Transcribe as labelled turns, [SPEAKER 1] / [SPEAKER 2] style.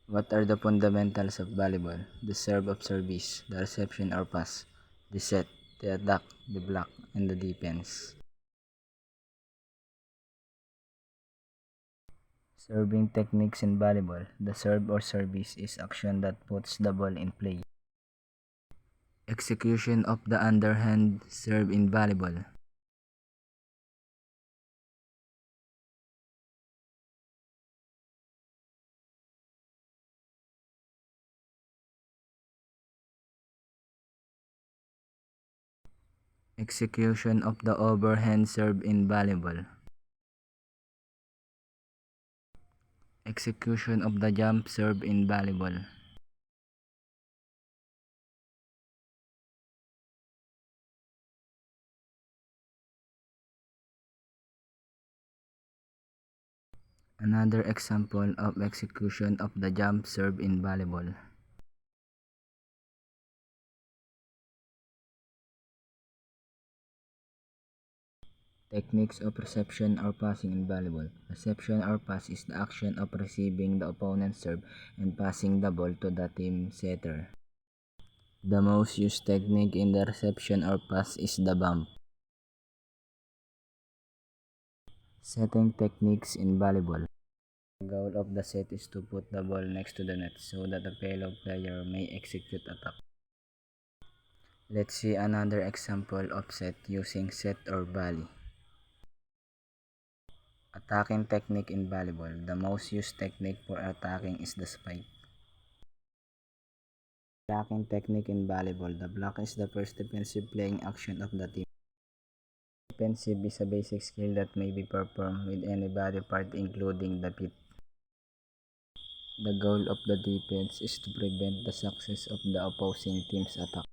[SPEAKER 1] What are the fundamentals of volleyball? The serve of service, the reception or pass, the set, the attack, the block, and the defense. Serving techniques in volleyball. The serve or service is action that puts the ball in play. Execution of the underhand serve in volleyball. Execution of the overhand serve in volleyball. Execution of the jump serve in volleyball. Another example of execution of the jump serve in volleyball. Techniques of reception or passing in volleyball. Reception or pass is the action of receiving the opponent's serve and passing the ball to the team setter. The most used technique in the reception or pass is the bump. Setting techniques in volleyball. The goal of the set is to put the ball next to the net so that a fellow player may execute attack. Let's see another example of set using set or volley. Attacking technique in volleyball. The most used technique for attacking is the spike. Blocking technique in volleyball. The block is the first defensive playing action of the team. Defensive is a basic skill that may be performed with any body part including the feet. The goal of the defense is to prevent the success of the opposing team's attack.